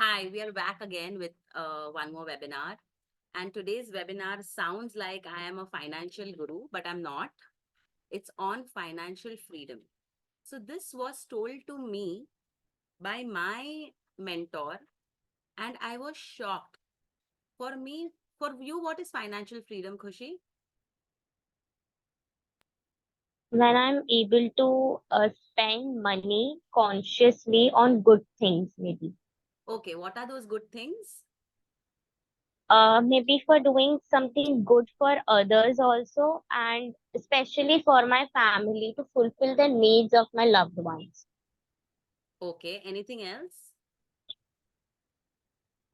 Hi, we are back again with one more webinar. And today's webinar sounds like I am a financial guru, but I'm not. It's on financial freedom. So, this was told to me by my mentor, and I was shocked. For me, for you, what is financial freedom, Khushi? When I'm able to spend money consciously on good things, maybe. Okay, what are those good things? Maybe for doing something good for others also, and especially for my family to fulfill the needs of my loved ones. Okay, anything else?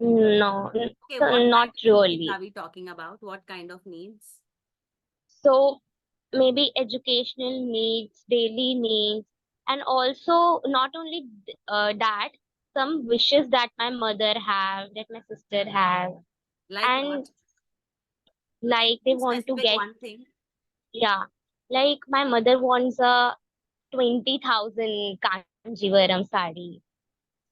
No, Okay, what not kind of needs really. are we talking about? What kind of needs? So maybe educational needs, daily needs, and also not only that, some wishes that my mother have, that my sister have, Like what? and like they Be want to specific get, one thing. yeah, like my mother wants a 20,000 Kanjivaram sari.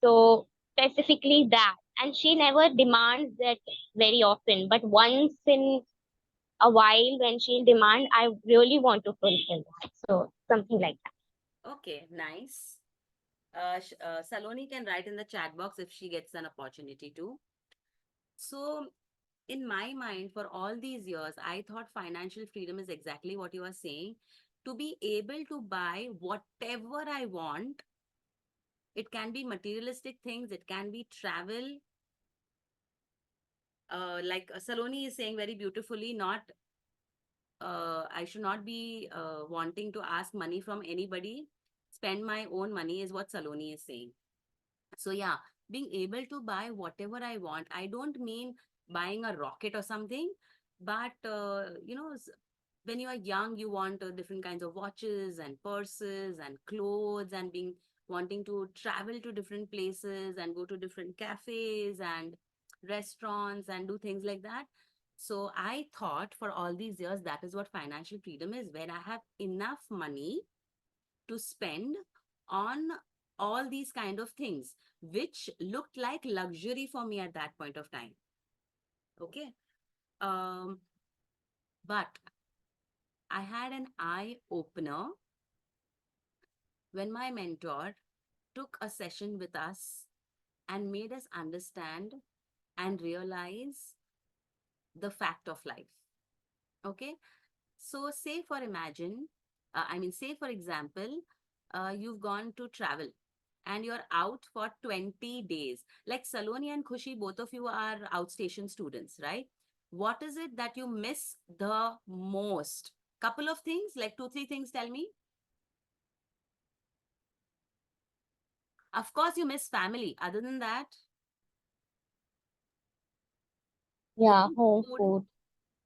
So specifically that, and she never demands that very often, but once in a while when she demand, I really want to fulfill that. So something like that. Okay, nice. Saloni can write in the chat box if she gets an opportunity to. So, in my mind, for all these years, I thought financial freedom is exactly what you are saying. To be able to buy whatever I want, it can be materialistic things, it can be travel. Like Saloni is saying very beautifully, not I should not be wanting to ask money from anybody. Spend my own money is what Saloni is saying. So yeah, being able to buy whatever I want. I don't mean buying a rocket or something, but when you are young, you want different kinds of watches and purses and clothes and being wanting to travel to different places and go to different cafes and restaurants and do things like that. So I thought for all these years that is what financial freedom is, when I have enough money to spend on all these kind of things which looked like luxury for me at that point of time. Okay. Um but I had an eye opener when my mentor took a session with us and made us understand and realize the fact of life. Okay. So say for imagine say for example, you've gone to travel and you're out for 20 days. Like Saloni and Khushi, both of you are outstation students, right? What is it that you miss the most? Couple of things, like two, three things, tell me. Of course, you miss family. Other than that, Yeah, home home food. food.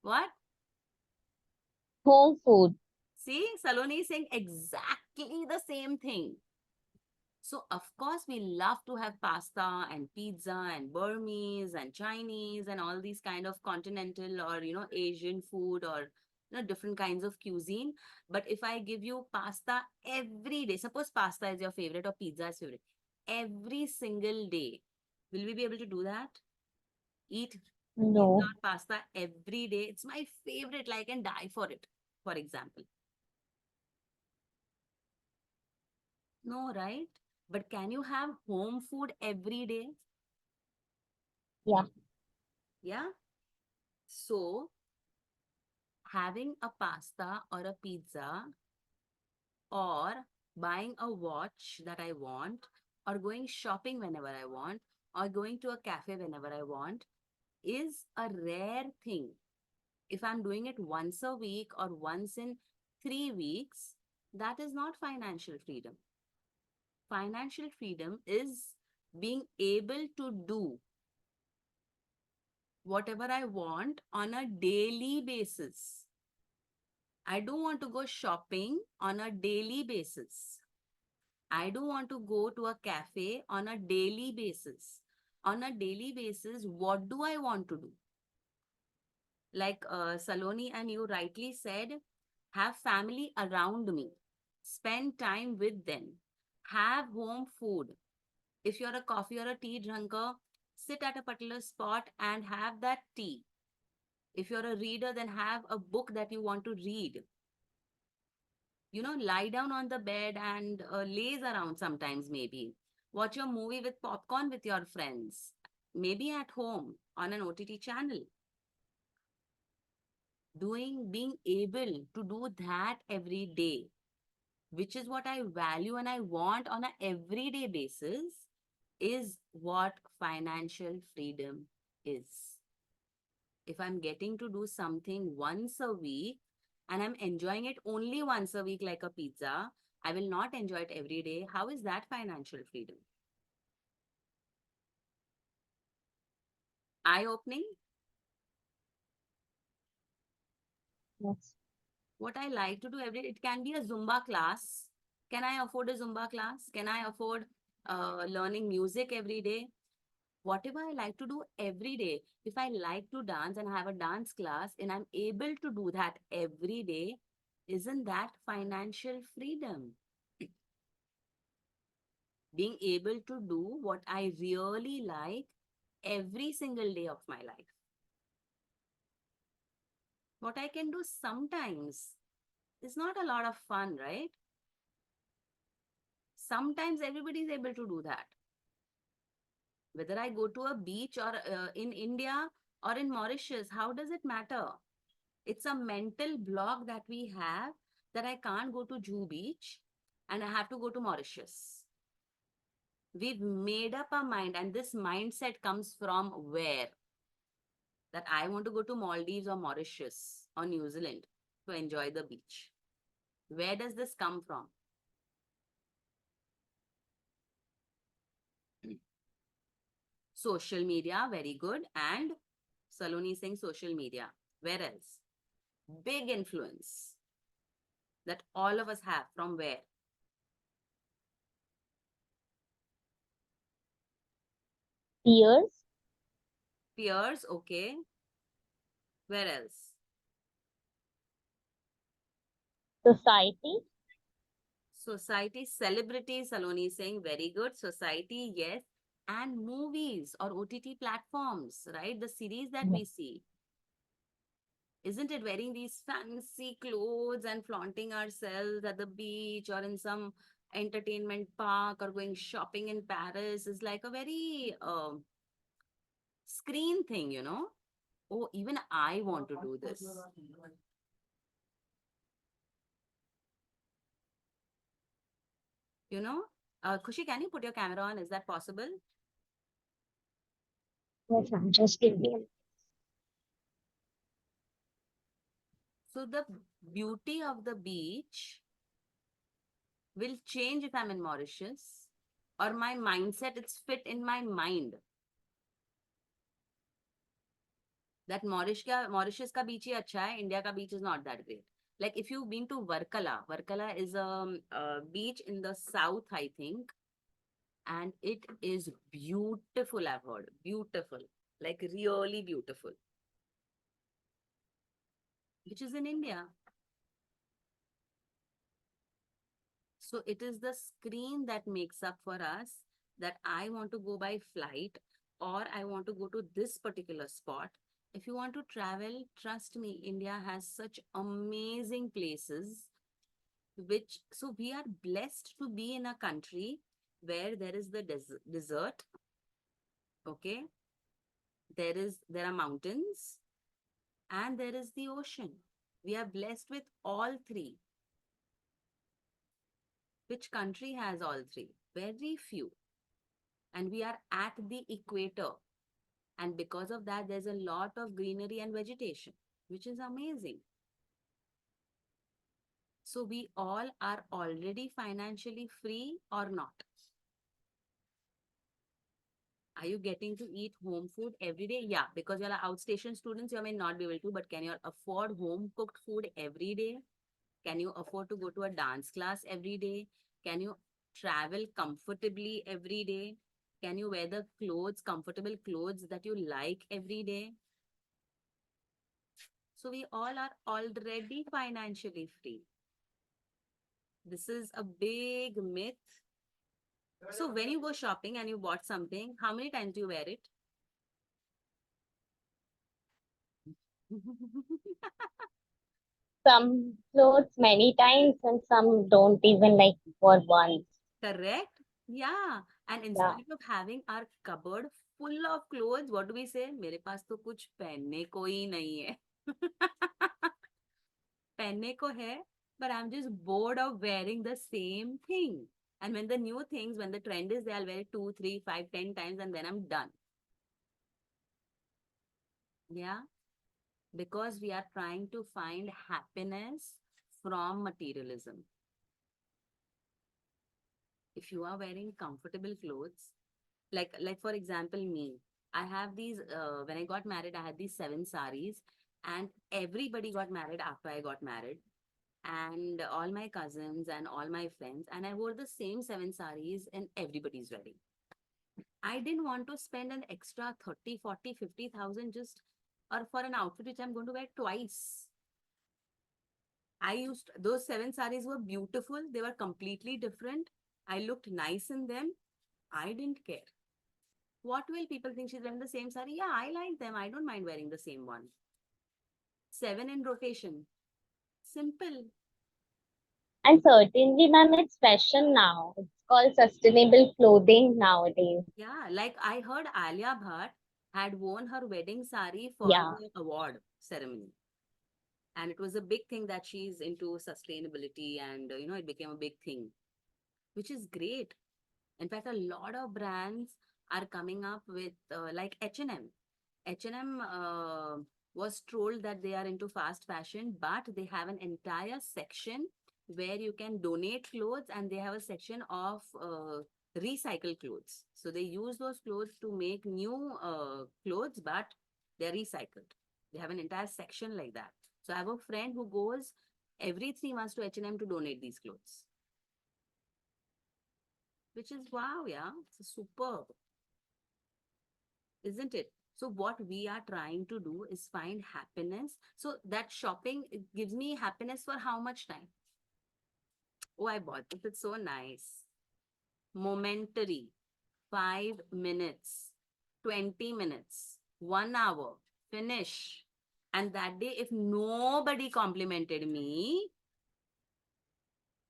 What? Home food. See, Saloni is saying exactly the same thing. So, of course, we love to have pasta and pizza and Burmese and Chinese and all these kind of continental or, Asian food or, different kinds of cuisine. But if I give you pasta every day, suppose pasta is your favorite or pizza is favorite, every single day, will we be able to do that? Eat pizza No. or pasta every day? It's my favorite. Like, I can die for it, for example. No, right? But can you have home food every day? Yeah. Yeah. So, having a pasta or a pizza or buying a watch that I want or going shopping whenever I want or going to a cafe whenever I want is a rare thing. If I'm doing it once a week or once in 3 weeks, that is not financial freedom. Financial freedom is being able to do whatever I want on a daily basis. I don't want to go shopping on a daily basis. I don't want to go to a cafe on a daily basis. On a daily basis, what do I want to do? Like Saloni and you rightly said, have family around me, spend time with them, have home food. If you're a coffee or a tea drinker, Sit at a particular spot and have that tea. If you're a reader, then have a book that you want to read. Lie down on the bed and laze around sometimes, maybe. Watch your movie with popcorn with your friends, maybe at home on an OTT channel. Being able to do that every day, which is what I value and I want on an everyday basis, is what financial freedom is. If I'm getting to do something once a week and I'm enjoying it only once a week, like a pizza, I will not enjoy it every day. How is that financial freedom? Eye opening. Yes. What I like to do every day, it can be a Zumba class. Can I afford a Zumba class? Can I afford learning music every day? Whatever I like to do every day, if I like to dance and have a dance class and I'm able to do that every day, isn't that financial freedom? Being able to do what I really like every single day of my life. What I can do sometimes is not a lot of fun, right? Sometimes everybody is able to do that. Whether I go to a beach or in India or in Mauritius, how does it matter? It's a mental block that we have that I can't go to Jew Beach and I have to go to Mauritius. We've made up our mind, and this mindset comes from where? That I want to go to Maldives or Mauritius or New Zealand to enjoy the beach. Where does this come from? Social media, very good. And Saloni is saying social media. Where else? Big influence that all of us have. From where? Peers, Peers, okay. Where else? society, Society, celebrities, Saloni is saying very good. Society, yes. And movies or OTT platforms, right? The series that we see. Isn't it wearing these fancy clothes and flaunting ourselves at the beach or in some entertainment park or going shopping in Paris is like a very screen thing. Oh, even I want to do this. You know? Khushi, can you put your camera on? Is that possible? yes, I'm just giving. So the beauty of the beach will change if I'm in Mauritius, or my mindset, it's fit in my mind that Mauritius ka beach hi acha hai, India ka beach is not that great. Like if you've been to Varkala is a beach in the south, I think, and it is beautiful, I've heard. Beautiful. Like really beautiful. Which is in India. So it is the screen that makes up for us that I want to go by flight or I want to go to this particular spot. If you want to travel, trust me, India has such amazing places, which, so we are blessed to be in a country where there is the desert, okay? There are mountains and there is the ocean. We are blessed with all three. Which country has all three? Very few. And we are at the equator. And because of that, there's a lot of greenery and vegetation, which is amazing. So we all are already financially free or not? Are you getting to eat home food every day? Yeah, because you're outstation students, you may not be able to, but can you afford home cooked food every day? Can you afford to go to a dance class every day? Can you travel comfortably every day? Can you wear the comfortable clothes that you like every day? So we all are already financially free. This is a big myth. So when you go shopping and you bought something, how many times do you wear it? Some clothes many times and some don't even like for once. Correct? Yeah. And Yeah. instead of having our cupboard full of clothes, what do we say? मेरे पास तो कुछ पहनने को ही नहीं है. पहनने को है, but I'm just bored of wearing the same thing. And when the new things, when the trend is there, I'll wear it 2, 3, 5, 10 times and then I'm done. Yeah. Because we are trying to find happiness from materialism. If you are wearing comfortable clothes, like for example me, I have these when I got married, I had these 7 saris, and everybody got married after I got married, and all my cousins and all my friends, and I wore the same 7 saris in everybody's wedding. I didn't want to spend an extra 30, 40, 50,000 just or for an outfit which I'm going to wear twice. Those 7 saris were beautiful. They were completely different. I looked nice in them. I didn't care. What will people think? She's wearing the same sari? Yeah, I like them. I don't mind wearing the same one. 7 in rotation. Simple. And certainly, ma'am, it's fashion now. It's called sustainable clothing nowadays. Yeah, like I heard Alia Bhatt had worn her wedding sari for Yeah. the award ceremony. And it was a big thing that she's into sustainability and, it became a big thing, which is great. In fact, a lot of brands are coming up with like H&M. H&M was told that they are into fast fashion, but they have an entire section where you can donate clothes and they have a section of recycled clothes. So they use those clothes to make new clothes, but they're recycled. They have an entire section like that. So I have a friend who goes every 3 months to H&M to donate these clothes, which is wow, yeah, it's superb, isn't it? So what we are trying to do is find happiness. So that shopping it gives me happiness for how much time? Oh, I bought this. It's so nice. Momentary. 5 minutes, 20 minutes, 1 hour. Finish. And that day, if nobody complimented me,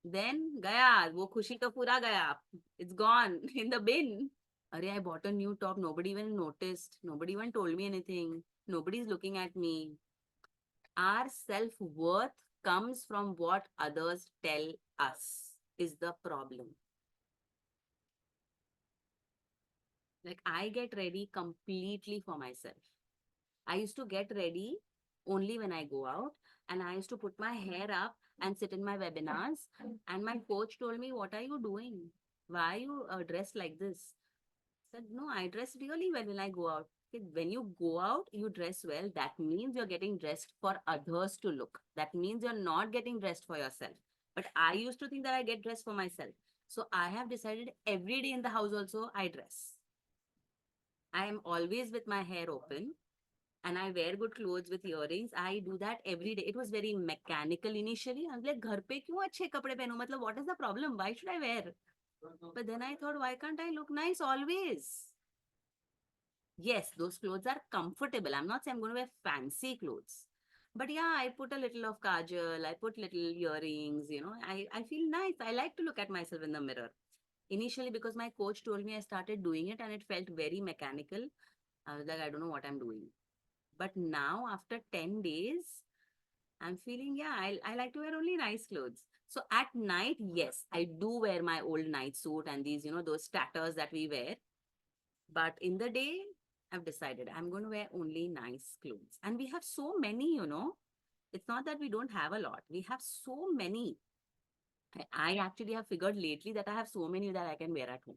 then gaya. वो खुशी तो पूरा गया. It's gone in the bin. Arey, I bought a new top. Nobody even noticed. Nobody even told me anything. Nobody's looking at me. Our self-worth comes from what others tell us is the problem. Like I get ready completely for myself. I used to get ready only when I go out and I used to put my hair up and sit in my webinars and my coach told me, what are you doing? Why are you dressed like this? Said, no, I dress really well when I go out. Okay, when you go out, you dress well. That means you're getting dressed for others to look. That means you're not getting dressed for yourself. But I used to think that I get dressed for myself. So I have decided every day in the house also I dress. I am always with my hair open and I wear good clothes with earrings. I do that every day. It was very mechanical initially. I was like, घर पे क्यों अच्छे कपड़े पहनूं? मतलब, what is the problem? Why should I wear? But then I thought, why can't I look nice always? Yes, those clothes are comfortable. I'm not saying I'm going to wear fancy clothes. But yeah, I put a little of kajal, I put little earrings, I feel nice. I like to look at myself in the mirror. Initially, because my coach told me I started doing it and it felt very mechanical. I was like, I don't know what I'm doing. But now, after 10 days, I'm feeling, yeah, I like to wear only nice clothes. So at night, yes, I do wear my old night suit and these, those tatters that we wear. But in the day, I've decided I'm going to wear only nice clothes. And we have so many. It's not that we don't have a lot. We have so many. I actually have figured lately that I have so many that I can wear at home.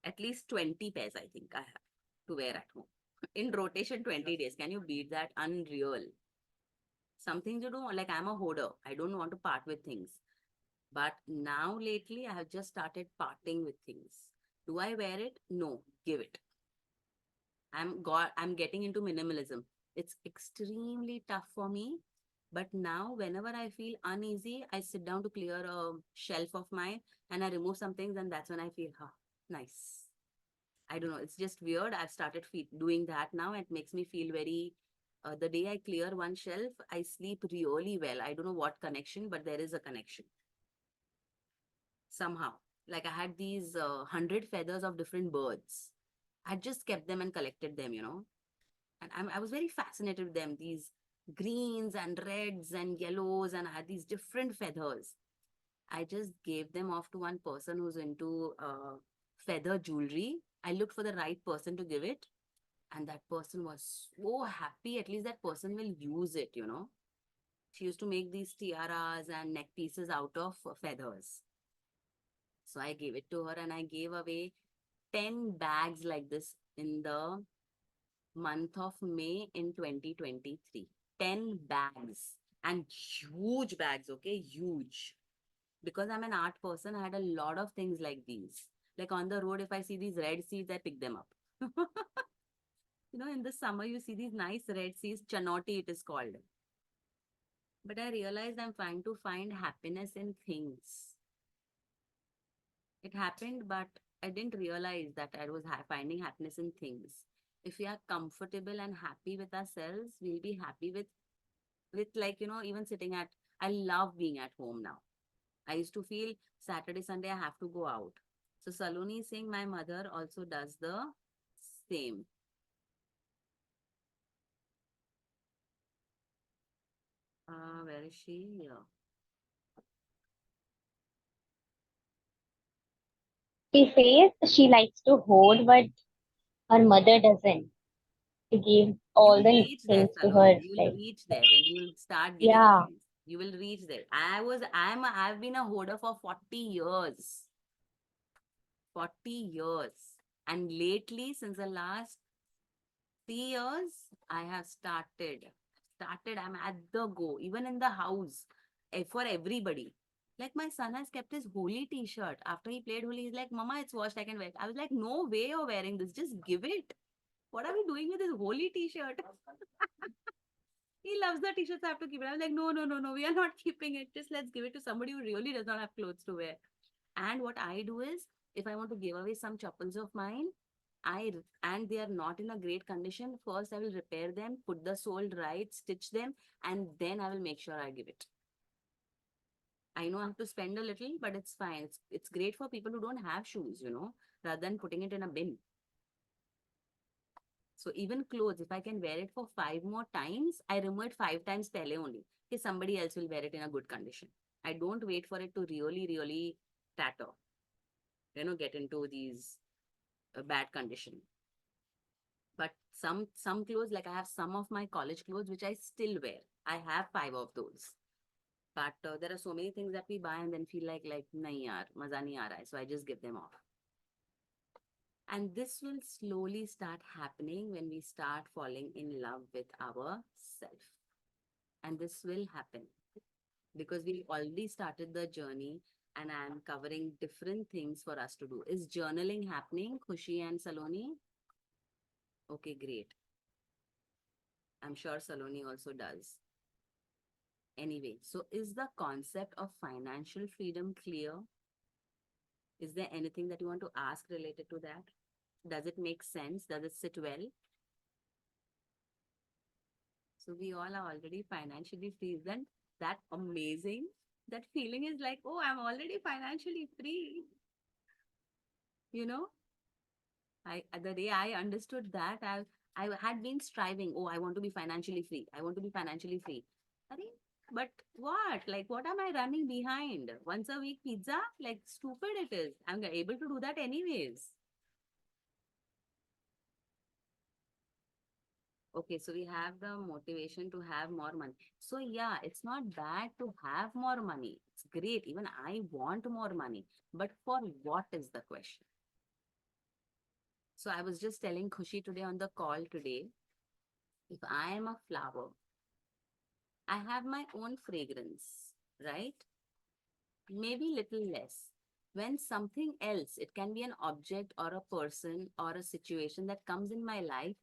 At least 20 pairs, I think I have to wear at home. In rotation, 20 days. Can you beat that? Unreal. Some things you don't like. I'm a hoarder. I don't want to part with things. But now lately, I have just started parting with things. Do I wear it? No. Give it. I'm getting into minimalism. It's extremely tough for me. But now, whenever I feel uneasy, I sit down to clear a shelf of mine and I remove some things, and that's when I feel, nice. I don't know. It's just weird. I've started doing that now. It makes me feel very The day I clear one shelf, I sleep really well. I don't know what connection, but there is a connection somehow. Like I had these 100 feathers of different birds. I just kept them and collected them, and I was very fascinated with them. These greens and reds and yellows, and I had these different feathers. I just gave them off to one person who's into feather jewelry. I looked for the right person to give it, and that person was so happy. At least that person will use it. She used to make these tiaras and neck pieces out of feathers. So I gave it to her, and I gave away 10 bags like this in the month of May in 2023. 10 bags, and huge bags, okay? Huge. Because I'm an art person, I had a lot of things like these. Like on the road, if I see these red seeds, I pick them up. In the summer, you see these nice red seeds, chanoti it is called. But I realized I'm trying to find happiness in things. It happened, but I didn't realize that I was finding happiness in things. If we are comfortable and happy with ourselves, we'll be happy with like, even sitting at, I love being at home now. I used to feel Saturday, Sunday, I have to go out. So Saloni is saying my mother also does the same. Where is she? Here. She says she likes to hoard, but her mother doesn't. She gives You'll all the reach there, things to Saloni. her. You'll Like, reach there when you'll start giving yeah, things. You will reach there. I've been a hoarder for 40 years. 40 years. And lately, since the last 3 years, I have I'm at the go, even in the house, for everybody. Like my son has kept his Holi t-shirt. After he played Holi, he's like, Mama, it's washed, I can wear it. I was like, no way you're wearing this. Just give it. What are we doing with this Holi t-shirt? He loves the t-shirts. I have to keep it. I was like, no, no, no, no. We are not keeping it. Just let's give it to somebody who really does not have clothes to wear. And what I do is, if I want to give away some chappals of mine, and they are not in a great condition, first I will repair them, put the sole right, stitch them, and then I will make sure I give it. I know I have to spend a little, but it's fine. It's great for people who don't have shoes, rather than putting it in a bin. So even clothes, if I can wear it for 5 more times, I remove it 5 times pele only. Okay, somebody else will wear it in a good condition. I don't wait for it to really, really tatter, get into these bad condition. But some clothes, like I have some of my college clothes which I still wear. I have 5 of those. But there are so many things that we buy and then feel like nahi yaar, maza nahi aa raha hai. So I just give them off. And this will slowly start happening when we start falling in love with ourselves. And this will happen because we already started the journey, and I'm covering different things for us to do. Is journaling happening, Khushi and Saloni? Okay, great. I'm sure Saloni also does. Anyway, so is the concept of financial freedom clear? Is there anything that you want to ask related to that? Does it make sense? Does it sit well? So we all are already financially free. Isn't that amazing? That feeling is like, oh, I'm already financially free. You know, the day I understood that, I had been striving. Oh, I want to be financially free. I want to be financially free. Arey, but what? Like, what am I running behind? Once a week pizza? Like, stupid it is. I'm able to do that anyways. Okay, so we have the motivation to have more money. So yeah, it's not bad to have more money. It's great. Even I want more money. But for what is the question? So I was just telling Khushi today on the call today, if I am a flower, I have my own fragrance, right? Maybe little less. When something else, it can be an object or a person or a situation that comes in my life,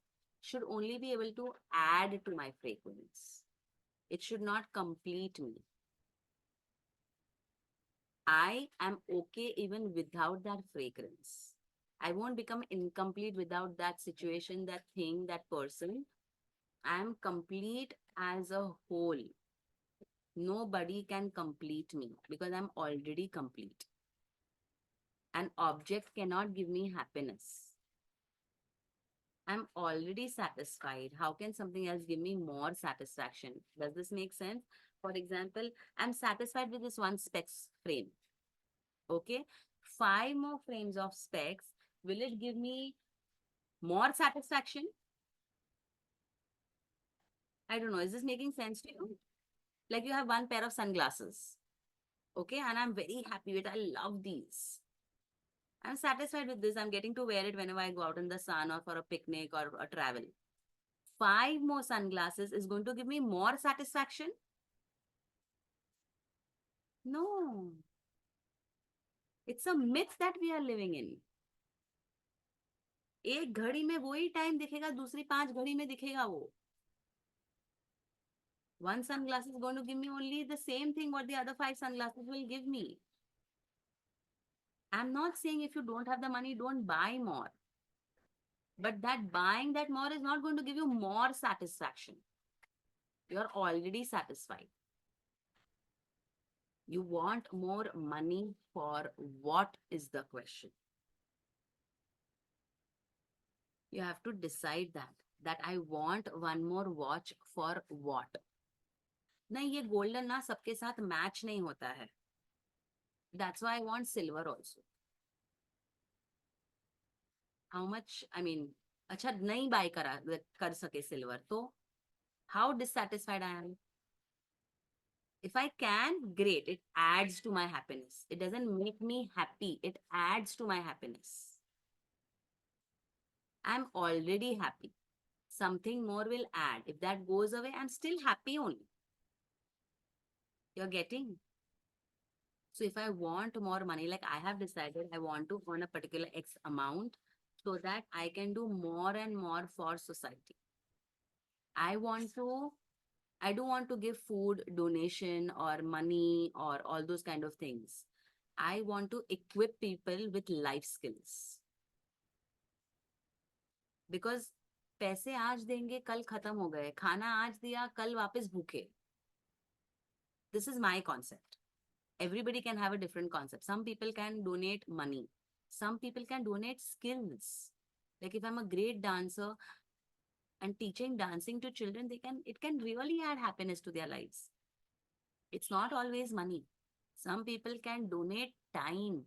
should only be able to add to my fragrance. It should not complete me. I am okay even without that fragrance. I won't become incomplete without that situation, that thing, that person. I am complete as a whole. Nobody can complete me because I'm already complete. An object cannot give me happiness. I'm already satisfied. How can something else give me more satisfaction? Does this make sense? For example, I'm satisfied with this one specs frame. Okay. 5 more frames of specs. Will it give me more satisfaction? I don't know. Is this making sense to you? Like you have one pair of sunglasses. Okay. And I'm very happy with it. I love these. I'm satisfied with this. I'm getting to wear it whenever I go out in the sun or for a picnic or a travel. 5 more sunglasses is going to give me more satisfaction? No. It's a myth that we are living in. एक घड़ी में वही time दिखेगा, दूसरी 5 घड़ी में दिखेगा वो. One sunglass is going to give me only the same thing what the other 5 sunglasses will give me. I'm not saying if you don't have the money, don't buy more. But that buying that more is not going to give you more satisfaction. You're already satisfied. You want more money for what is the question? You have to decide that I want one more watch for what? नहीं, ये golden ना सबके साथ match नहीं होता है. That's why I want silver also. How much, I mean, अच्छा नहीं buy कर सके silver तो how dissatisfied I am. If I can, great. It adds to my happiness. It doesn't make me happy. It adds to my happiness. I'm already happy. Something more will add. If that goes away, I'm still happy only. You're getting? So if I want more money, like I have decided I want to earn a particular X amount so that I can do more and more for society. I don't want to give food donation or money or all those kind of things. I want to equip people with life skills. Because पैसे आज देंगे कल खत्म हो गए, खाना आज दिया कल वापस भूखे. This is my concept. Everybody can have a different concept. Some people can donate money. Some people can donate skills. Like if I'm a great dancer and teaching dancing to children, it can really add happiness to their lives. It's not always money. Some people can donate time.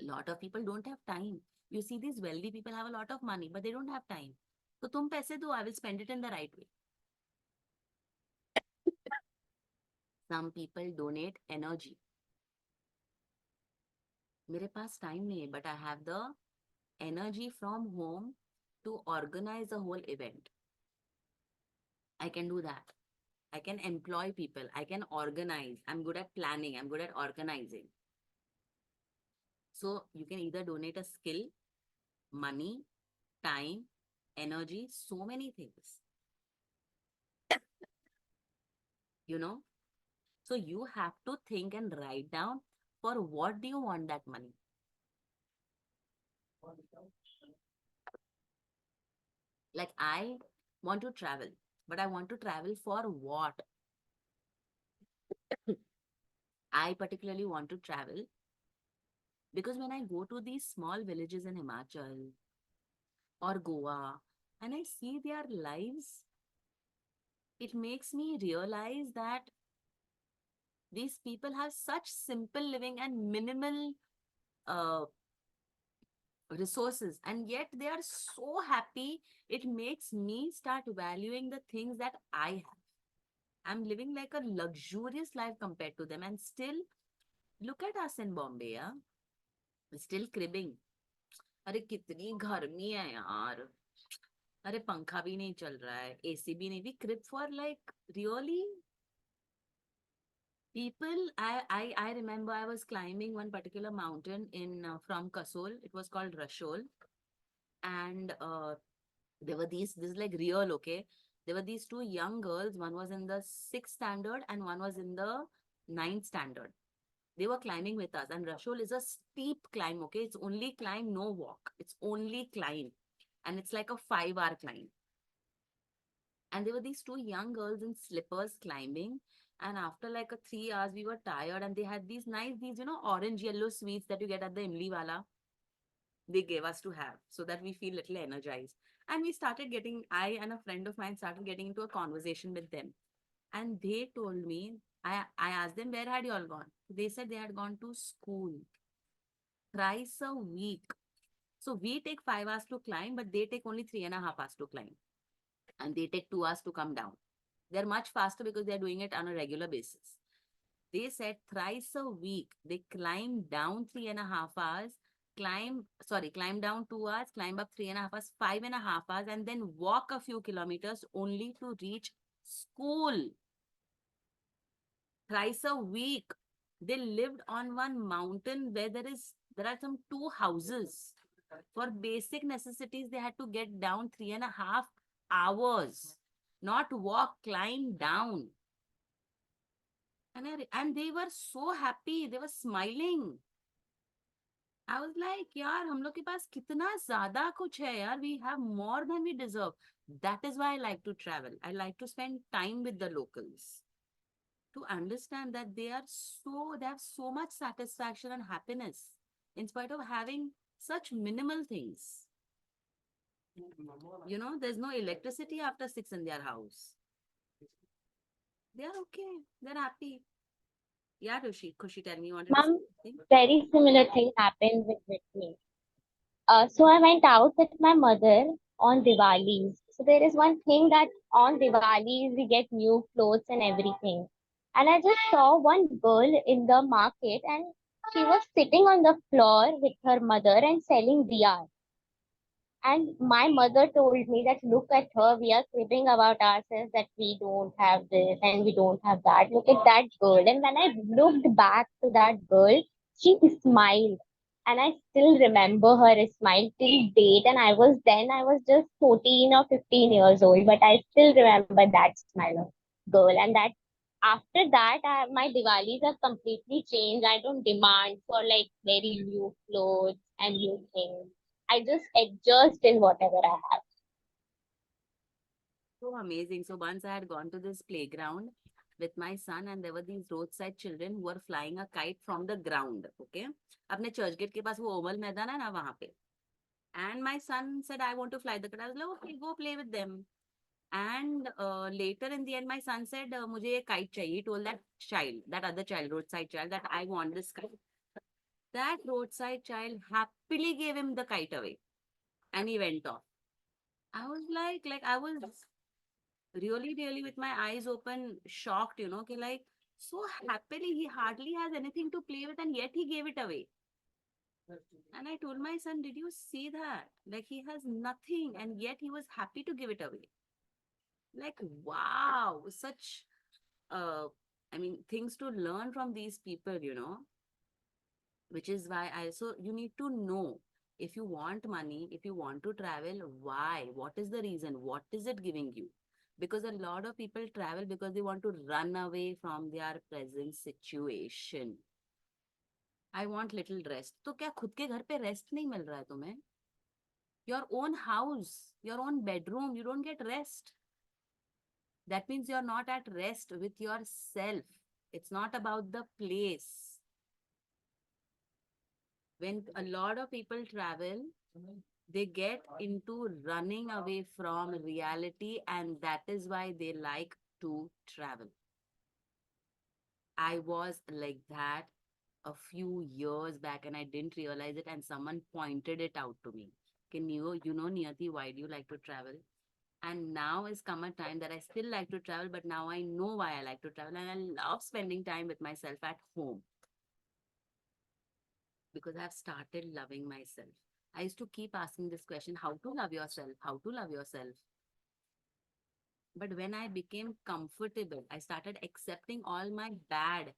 A lot of people don't have time. You see, these wealthy people have a lot of money, but they don't have time. So tum paise do, I will spend it in the right way. Some people donate energy. मेरे पास time नहीं है, but I have the energy from home to organize a whole event. I can do that. I can employ people. I can organize. I'm good at planning. I'm good at organizing. So you can either donate a skill, money, time, energy, so many things. You know? So you have to think and write down for what do you want that money. Like I want to travel, but I want to travel for what? I particularly want to travel because when I go to these small villages in Himachal or Goa and I see their lives, it makes me realize that these people have such simple living and minimal uh, resources, and yet they are so happy. It makes me start valuing the things that I have. I'm living like a luxurious life compared to them, and still look at us in Bombay. Yeah? Still cribbing. अरे कितनी गर्मी है यार. अरे पंखा भी नहीं चल रहा है, एसी भी नहीं. We crib for like really people. I remember I was climbing one particular mountain in from Kasol. It was called Rashol, and there were this is like real, okay. There were these two young girls. One was in the 6th standard and one was in the 9th standard. They were climbing with us, and Rashol is a steep climb, okay. It's only climb, no walk. It's only climb, and it's like a 5-hour climb. And there were these two young girls in slippers climbing. And after like a 3 hours, we were tired, and they had these nice, these, orange yellow sweets that you get at the Imli Wala. They gave us to have so that we feel little energized. And we started getting, I and a friend of mine started getting into a conversation with them. And they told me, I asked them, where had you all gone? They said they had gone to school thrice a week. So we take 5 hours to climb, but they take only 3.5 hours to climb. And they take 2 hours to come down. They're much faster because they're doing it on a regular basis. They said thrice a week they climb down 3.5 hours, climb down 2 hours, climb up 3.5 hours, 5.5 hours, and then walk a few kilometers only to reach school. Thrice a week. They lived on one mountain where there are some two houses. For basic necessities, they had to get down 3.5 hours, not walk, climb down. And they were so happy. They were smiling. I was like, यार हम लोग के पास कितना ज्यादा कुछ है यार. We have more than we deserve. That is why I like to travel. I like to spend time with the locals to understand that they have so much satisfaction and happiness in spite of having such minimal things. There's no electricity after 6 in their house. They are okay. They're happy. Yeah, Khushi, tell me, you wanted to say Ma'am, something? very similar thing happened with me. So I went out with my mother on Diwali. So there is one thing that on Diwali we get new clothes and everything. And I just saw one girl in the market and she was sitting on the floor with her mother and selling diyas. And my mother told me that look at her, we are cribbing about ourselves that we don't have this and we don't have that. Look at that girl. And when I looked back to that girl, she smiled. And I still remember her smile till date. And I was just 14 or 15 years old, but I still remember that smile of girl. And that after that, my Diwalis have completely changed. I don't demand for like very new clothes and new things. I just adjust in whatever I have. So amazing. So once I had gone to this playground with my son, and there were these roadside children who were flying a kite from the ground. Okay. अपने church gate के पास वो oval मैदान है ना वहाँ पे. And my son said, I want to fly the kite. I was like, okay, go play with them. And later in the end, my son said, मुझे ये kite चाहिए. He told that other child, roadside child, that I want this kite. That roadside child happily gave him the kite away. And he went off. I was like I was really, really with my eyes open, shocked, like so happily he hardly has anything to play with, and yet he gave it away. And I told my son, did you see that? Like he has nothing, and yet he was happy to give it away. Like, wow, such I mean, things to learn from these people. Which is why so you need to know, if you want money, if you want to travel, why, what is the reason, what is it giving you? Because a lot of people travel because they want to run away from their present situation. I want little rest. तो क्या खुद के घर पे rest नहीं मिल रहा है तुम्हें? Your own house, your own bedroom, you don't get rest. That means you're not at rest with yourself. It's not about the place. When a lot of people travel, they get into running away from reality, and that is why they like to travel. I was like that a few years back, and I didn't realize it, and someone pointed it out to me. Can Niyati, why do you like to travel? And now has come a time that I still like to travel, but now I know why I like to travel, and I love spending time with myself at home because I've started loving myself. I used to keep asking this question, how to love yourself? How to love yourself? But when I became comfortable, I started accepting all my bad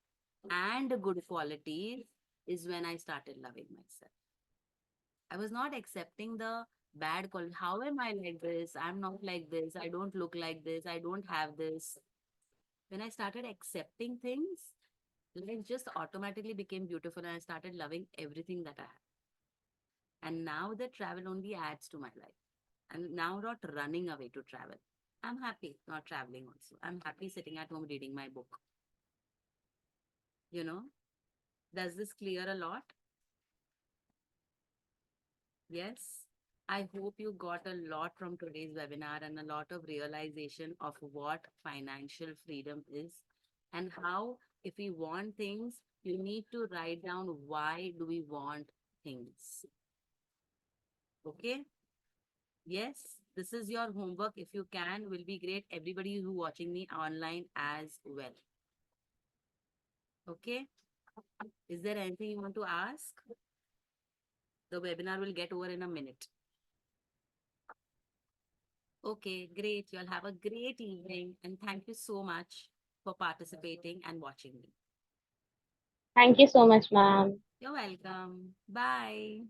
and good qualities, is when I started loving myself. I was not accepting the bad quality. How am I like this? I'm not like this. I don't look like this. I don't have this. When I started accepting things, life just automatically became beautiful, and I started loving everything that I have. And now the travel only adds to my life. I'm now not running away to travel. I'm happy not traveling also. I'm happy sitting at home reading my book. You know, does this clear a lot? Yes. I hope you got a lot from today's webinar and a lot of realization of what financial freedom is and how, if we want things, you need to write down why do we want things. Okay? Yes, this is your homework. If you can, will be great. Everybody who watching me online as well. Okay? Is there anything you want to ask? The webinar will get over in a minute. Okay, great. You'll have a great evening and thank you so much for participating and watching me. Thank you so much, ma'am. You're welcome. Bye.